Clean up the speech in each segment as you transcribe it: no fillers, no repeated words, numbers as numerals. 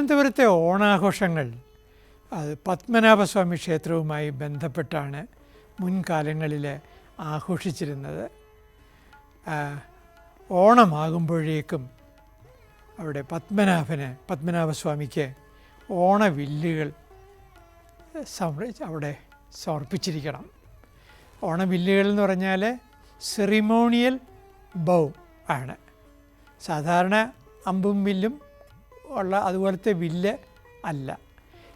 തിരുവനന്തപുരത്തെ ഓണാഘോഷങ്ങൾ അത് പത്മനാഭസ്വാമി ക്ഷേത്രവുമായി ബന്ധപ്പെട്ടാണ് മുൻകാലങ്ങളിൽ ആഘോഷിച്ചിരുന്നത്. ഓണമാകുമ്പോഴേക്കും അവിടെ പത്മനാഭസ്വാമിക്ക് ഓണവില്ലുകൾ അവിടെ സമർപ്പിച്ചിരിക്കണം. ഓണവില്ലുകൾ എന്ന് പറഞ്ഞാൽ സെറിമോണിയൽ ബൗ ആണ്. സാധാരണ അമ്പും വില്ലും ഉള്ള അതുപോലത്തെ വില്ല് അല്ല.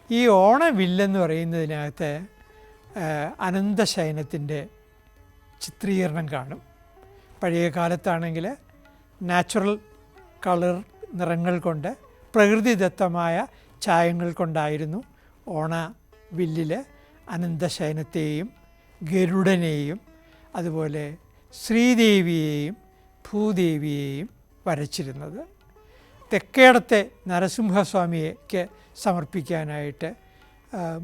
ഈ ഓണവില്ലെന്ന് പറയുന്നതിനകത്ത് അനന്തശയനത്തിൻ്റെ ചിത്രീകരണം കാണും. പഴയ കാലത്താണെങ്കിൽ നാച്ചുറൽ കളർ നിറങ്ങൾ കൊണ്ട് പ്രകൃതിദത്തമായ ചായങ്ങൾ കൊണ്ടായിരുന്നു ഓണവില്ലിൽ അനന്തശയനത്തെയും ഗരുഡനെയും അതുപോലെ ശ്രീദേവിയെയും ഭൂദേവിയെയും വരച്ചിരുന്നത്. തെക്കേടത്തെ നരസിംഹസ്വാമിക്ക് സമർപ്പിക്കാനായിട്ട്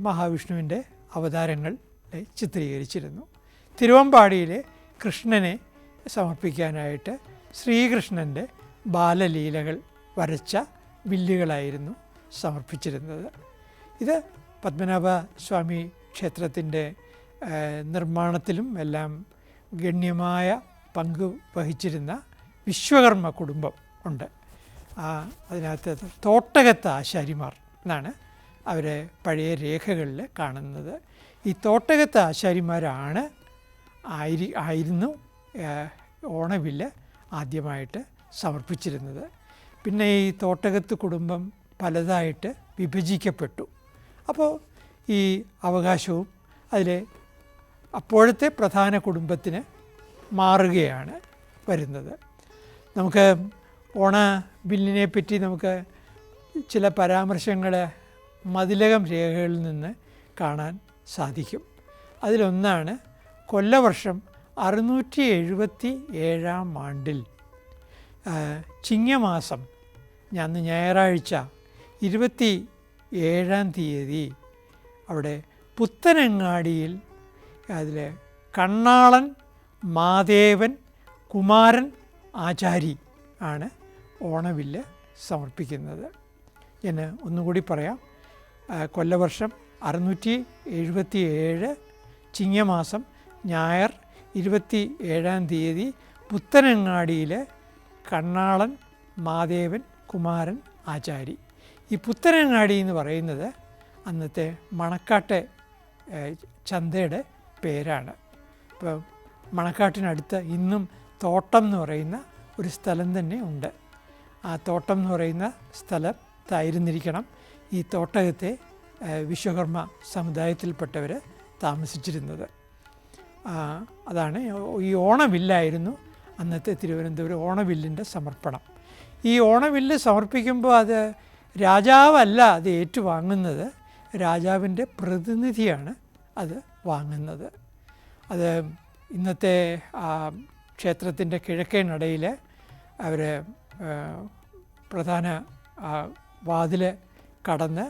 മഹാവിഷ്ണുവിൻ്റെ അവതാരങ്ങൾ ചിത്രീകരിച്ചിരുന്നു. തിരുവമ്പാടിയിലെ കൃഷ്ണനെ സമർപ്പിക്കാനായിട്ട് ശ്രീകൃഷ്ണൻ്റെ ബാലലീലകൾ വരച്ച വില്ലുകളായിരുന്നു സമർപ്പിച്ചിരുന്നത്. ഇത് പത്മനാഭസ്വാമി ക്ഷേത്രത്തിൻ്റെ നിർമ്മാണത്തിലും എല്ലാം ഗണ്യമായ പങ്ക് വഹിച്ചിരുന്ന വിശ്വകർമ്മ കുടുംബം ഉണ്ട്. അതിനകത്ത് തോട്ടകത്ത് ആശാരിമാർ എന്നാണ് അവരെ പഴയ രേഖകളിൽ കാണുന്നത്. ഈ തോട്ടകത്ത് ആശാരിമാരാണ് ആയിരുന്നു ഓണവില്ല് ആദ്യമായിട്ട് സമർപ്പിച്ചിരുന്നത്. പിന്നെ ഈ തോട്ടകത്ത് കുടുംബം പലതായിട്ട് വിഭജിക്കപ്പെട്ടു. അപ്പോൾ ഈ അവകാശവും അതിലെ അപ്പോഴത്തെ പ്രധാന കുടുംബത്തിന് മാറുകയാണ് വരുന്നത്. നമുക്ക് ഓണവില്ലിനെ പറ്റി നമുക്ക് ചില പരാമർശങ്ങൾ മതിലകം രേഖകളിൽ നിന്ന് കാണാൻ സാധിക്കും. അതിലൊന്നാണ് കൊല്ലവർഷം 677 ചിങ്ങമാസം ഞായറാഴ്ച 27 അവിടെ പുത്തനങ്ങാടിയിൽ അതിൽ കണ്ണാളൻ മാദേവൻ കുമാരൻ ആചാരി ആണ് ഓണവില്ല് സമർപ്പിക്കുന്നത്. ഞാൻ ഒന്നുകൂടി പറയാം. കൊല്ലവർഷം 677 ചിങ്ങമാസം ഞായർ 27 പുത്തനങ്ങാടിയിൽ കണ്ണാളൻ മാദേവൻ കുമാരൻ ആചാരി. ഈ പുത്തനങ്ങാടി എന്ന് പറയുന്നത് അന്നത്തെ മണക്കാട്ടെ ചന്തയുടെ പേരാണ്. ഇപ്പോൾ മണക്കാട്ടിനടുത്ത് ഇന്നും തോട്ടം എന്ന് പറയുന്ന ഒരു സ്ഥലം തന്നെ ഉണ്ട്. ആ തോട്ടം എന്ന് പറയുന്ന സ്ഥലത്തായിരുന്നിരിക്കണം ഈ തോട്ടകത്തെ വിശ്വകർമ്മ സമുദായത്തിൽപ്പെട്ടവർ താമസിച്ചിരുന്നത്. അതാണ് ഈ ഓണവില്ലായിരുന്നു അന്നത്തെ തിരുവനന്തപുരം ഓണവില്ലിൻ്റെ സമർപ്പണം. ഈ ഓണവില്ല് സമർപ്പിക്കുമ്പോൾ അത് രാജാവല്ല അത് ഏറ്റുവാങ്ങുന്നത്, രാജാവിൻ്റെ പ്രതിനിധിയാണ് അത് വാങ്ങുന്നത്. അത് ഇന്നത്തെ ക്ഷേത്രത്തിൻ്റെ കിഴക്കേ നടയിൽ അവർ പ്രധാന വാതിൽ കടന്ന്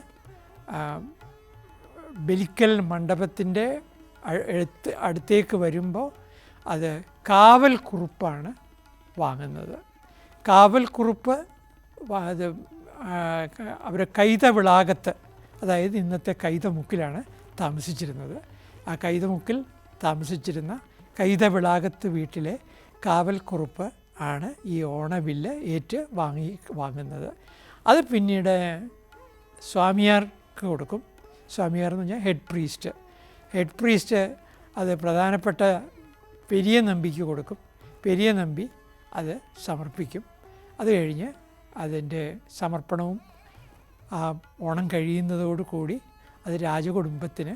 ബലിക്കൽ മണ്ഡപത്തിൻ്റെ അടുത്തേക്ക് വരുമ്പോൾ അത് കാവൽ കുറുപ്പാണ് വാങ്ങുന്നത്. കാവൽ കുറുപ്പ് അത് അവർ കൈതവിളാകത്ത്, അതായത് ഇന്നത്തെ കൈതമുക്കിലാണ് താമസിച്ചിരുന്നത്. ആ കൈതമുക്കിൽ താമസിച്ചിരുന്ന കൈതവിളാകത്ത് വീട്ടിലെ കാവൽ കുറുപ്പ് ആണ് ഈ ഓണവില്ല് വാങ്ങുന്നത്. അത് പിന്നീട് സ്വാമിയാർക്ക് കൊടുക്കും. സ്വാമിയാർ എന്ന് പറഞ്ഞാൽ ഹെഡ് പ്രീസ്റ്റ് അത് പ്രധാനപ്പെട്ട പെരിയ നമ്പിക്ക് കൊടുക്കും. പെരിയ നമ്പി അത് സമർപ്പിക്കും. അത് കഴിഞ്ഞ് അതിൻ്റെ സമർപ്പണവും ഓണം കഴിയുന്നതോടുകൂടി അത് രാജകുടുംബത്തിന്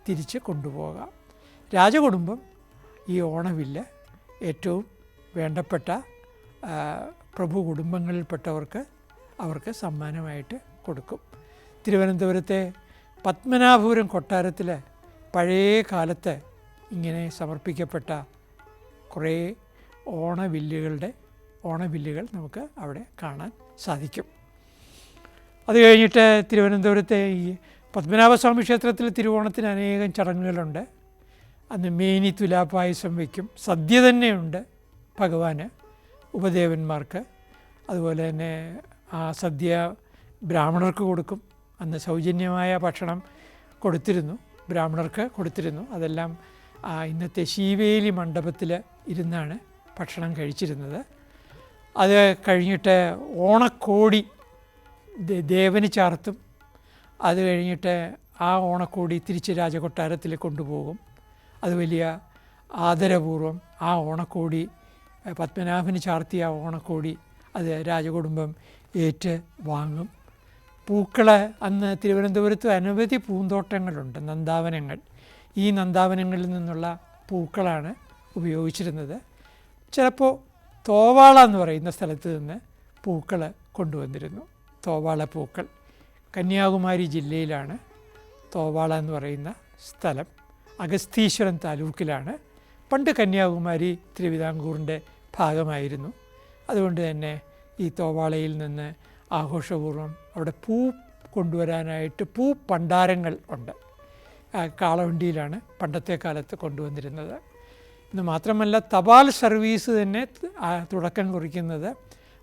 തിരിച്ച് കൊണ്ടുപോകാം. രാജകുടുംബം ഈ ഓണവില്ല് ഏറ്റവും വേണ്ടപ്പെട്ട പ്രഭു കുടുംബങ്ങളിൽപ്പെട്ടവർക്ക് അവർക്ക് സമ്മാനമായിട്ട് കൊടുക്കും. തിരുവനന്തപുരത്തെ പത്മനാഭപുരം കൊട്ടാരത്തിൽ പഴയ കാലത്ത് ഇങ്ങനെ സമർപ്പിക്കപ്പെട്ട കുറേ ഓണവില്ലുകൾ നമുക്ക് അവിടെ കാണാൻ സാധിക്കും. അത് കഴിഞ്ഞിട്ട് തിരുവനന്തപുരത്തെ ഈ പത്മനാഭസ്വാമി ക്ഷേത്രത്തിൽ തിരുവോണത്തിന് അനേകം ചടങ്ങുകളുണ്ട്. അന്ന് മേനി തുലാപ്പായസം വയ്ക്കും. സദ്യ തന്നെയുണ്ട് ഭഗവാന് ഉപദേവന്മാർക്ക്. അതുപോലെ തന്നെ ആ സദ്യ ബ്രാഹ്മണർക്ക് കൊടുക്കും. അന്ന് സൗജന്യമായ ഭക്ഷണം ബ്രാഹ്മണർക്ക് കൊടുത്തിരുന്നു. അതെല്ലാം ഇന്നത്തെ ശീവേലി മണ്ഡപത്തിൽ ഇരുന്നാണ് ഭക്ഷണം കഴിച്ചിരുന്നത്. അത് കഴിഞ്ഞിട്ട് ഓണക്കോടി ദേവന് ചാർത്തും. അത് കഴിഞ്ഞിട്ട് ആ ഓണക്കോടി തിരിച്ച് രാജകൊട്ടാരത്തിൽ കൊണ്ടുപോകും. അത് വലിയ ആദരപൂർവ്വം ആ ഓണക്കോടി, പത്മനാഭന് ചാർത്തിയ ഓണക്കോടി അത് രാജകുടുംബം ഏറ്റ് വാങ്ങും. പൂക്കൾ, അന്ന് തിരുവനന്തപുരത്ത് അനവധി പൂന്തോട്ടങ്ങളുണ്ട്, നന്ദാവനങ്ങൾ. ഈ നന്ദാവനങ്ങളിൽ നിന്നുള്ള പൂക്കളാണ് ഉപയോഗിച്ചിരുന്നത്. ചിലപ്പോൾ തോവാള എന്ന് പറയുന്ന സ്ഥലത്ത് നിന്ന് പൂക്കൾ കൊണ്ടുവന്നിരുന്നു. തോവാള പൂക്കൾ കന്യാകുമാരി ജില്ലയിലാണ് തോവാള എന്ന് പറയുന്ന സ്ഥലം. അഗസ്തീശ്വരം താലൂക്കിലാണ്. പണ്ട് കന്യാകുമാരി തിരുവിതാംകൂറിൻ്റെ ഭാഗമായിരുന്നു. അതുകൊണ്ട് തന്നെ ഈ തോവാളയിൽ നിന്ന് ആഘോഷപൂർവ്വം അവിടെ പൂ കൊണ്ടുവരാനായിട്ട് പൂ പണ്ടാരങ്ങൾ ഉണ്ട്. കാളവണ്ടിയിലാണ് പണ്ടത്തെ കാലത്ത് കൊണ്ടുവന്നിരുന്നത്. ഇന്ന് മാത്രമല്ല, തപാൽ സർവീസ് തന്നെ തുടക്കം കുറിക്കുന്നത്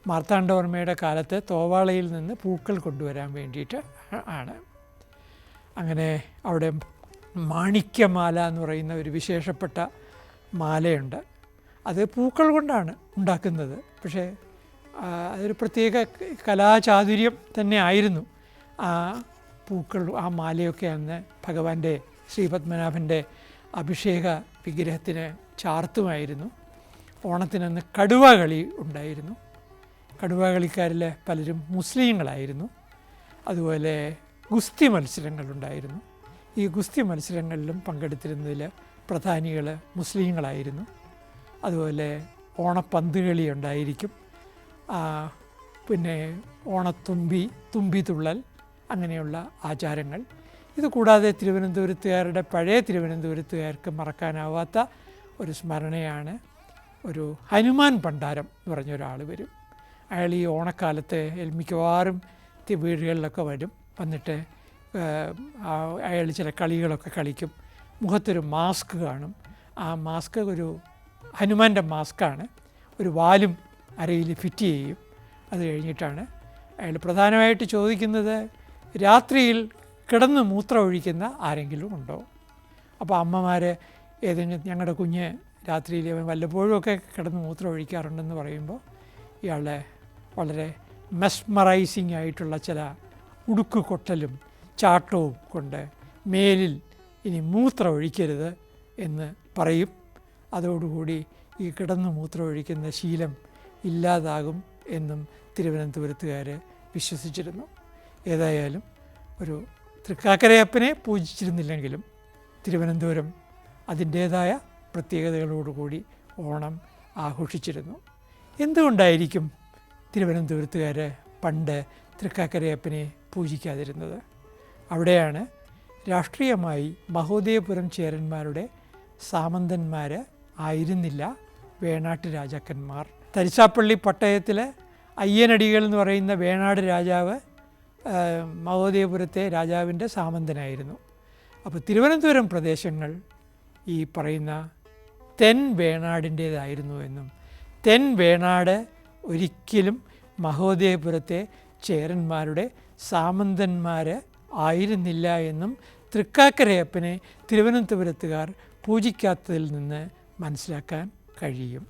മാർത്താണ്ഡവർമ്മയുടെ കാലത്ത് തോവാളയിൽ നിന്ന് പൂക്കൾ കൊണ്ടുവരാൻ വേണ്ടിയിട്ട് ആണ്. അങ്ങനെ അവിടെ മാണിക്യമാല എന്ന് പറയുന്ന ഒരു വിശേഷപ്പെട്ട മാലയുണ്ട്. അത് പൂക്കൾ കൊണ്ടാണ് ഉണ്ടാക്കുന്നത്. പക്ഷേ അതൊരു പ്രത്യേക കലാചാതുര്യം തന്നെ ആയിരുന്നു. ആ പൂക്കൾ, ആ മാലയൊക്കെ അന്ന് ഭഗവാന്റെ ശ്രീപത്മനാഭൻ്റെ അഭിഷേക വിഗ്രഹത്തിന് ചാർത്തുമായിരുന്നു. ഓണത്തിനന്ന് കടുവ കളി ഉണ്ടായിരുന്നു. കടുവ കളിക്കാരിൽ പലരും മുസ്ലിങ്ങളായിരുന്നു. അതുപോലെ ഗുസ്തി മത്സരങ്ങളുണ്ടായിരുന്നു. ഈ ഗുസ്തി മത്സരങ്ങളിലും പങ്കെടുത്തിരുന്നതിൽ പ്രധാനികൾ മുസ്ലിങ്ങളായിരുന്നു. അതുപോലെ ഓണപ്പന്തുകളി ഉണ്ടായിരിക്കും. പിന്നെ തുമ്പി തുള്ളൽ, അങ്ങനെയുള്ള ആചാരങ്ങൾ. ഇതുകൂടാതെ പഴയ തിരുവനന്തപുരത്തുകാർക്ക് മറക്കാനാവാത്ത ഒരു സ്മരണയാണ് ഒരു ഹനുമാൻ പണ്ടാരം എന്ന് പറഞ്ഞ ഒരാൾ വരും. അയാൾ ഈ ഓണക്കാലത്ത് മിക്കവാറും വീടുകളിലൊക്കെ വന്നിട്ട് അയാൾ ചില കളികളൊക്കെ കളിക്കും. മുഖത്തൊരു മാസ്ക് കാണും. ആ മാസ്ക് ഒരു ഹനുമാൻ്റെ മാസ്കാണ്. ഒരു വാലും അരയിൽ ഫിറ്റ് ചെയ്യും. അത് കഴിഞ്ഞിട്ടാണ് അയാൾ പ്രധാനമായിട്ട് ചോദിക്കുന്നത്, രാത്രിയിൽ കിടന്ന് മൂത്രം ഒഴിക്കുന്ന ആരെങ്കിലും ഉണ്ടോ? അപ്പോൾ അമ്മമാർ ഞങ്ങളുടെ കുഞ്ഞ് രാത്രിയിൽ വല്ലപ്പോഴുമൊക്കെ കിടന്ന് മൂത്രം ഒഴിക്കാറുണ്ടെന്ന് പറയുമ്പോൾ ഇയാളെ വളരെ മെസ്മറൈസിങ് ആയിട്ടുള്ള ചില ഉടുക്ക് കൊട്ടലും ചാട്ടവും കൊണ്ട് മേലിൽ ഇനി മൂത്രം ഒഴിക്കരുത് എന്ന് പറയും. അതോടുകൂടി ഈ കിടന്ന് മൂത്രം ഒഴിക്കുന്ന ശീലം ഇല്ലാതാകും എന്നും തിരുവനന്തപുരത്തുകാർ വിശ്വസിച്ചിരുന്നു. ഏതായാലും ഒരു തൃക്കാക്കരയപ്പനെ പൂജിച്ചിരുന്നില്ലെങ്കിലും തിരുവനന്തപുരം അതിൻ്റേതായ പ്രത്യേകതകളോടുകൂടി ഓണം ആഘോഷിച്ചിരുന്നു. എന്തുകൊണ്ടായിരിക്കും തിരുവനന്തപുരത്തുകാർ പണ്ട് തൃക്കാക്കരയപ്പനെ പൂജിക്കാതിരുന്നത്? അവിടെയാണ് രാഷ്ട്രീയമായി മഹോദയപുരം ചേരന്മാരുടെ സാമന്തന്മാർ ആയിരുന്നില്ല വേണാട്ട് രാജാക്കന്മാർ. തരിശാപ്പള്ളി പട്ടയത്തിലെ അയ്യനടികൾ എന്ന് പറയുന്ന വേണാട് രാജാവ് മഹോദയപുരത്തെ രാജാവിൻ്റെ സാമന്തനായിരുന്നു. അപ്പോൾ തിരുവനന്തപുരം പ്രദേശങ്ങൾ ഈ പറയുന്ന തെൻ വേണാടിൻ്റേതായിരുന്നു എന്നും തെൻ വേണാട് ഒരിക്കലും മഹോദയപുരത്തെ ചേരന്മാരുടെ സാമന്തന്മാർ ആയിരുന്നില്ല എന്നും തൃക്കാക്കരയപ്പനെ തിരുവനന്തപുരത്തുകാർ പൂജിക്കാത്തതിൽ നിന്ന് മനസ്സിലാക്കാൻ കഴിയും.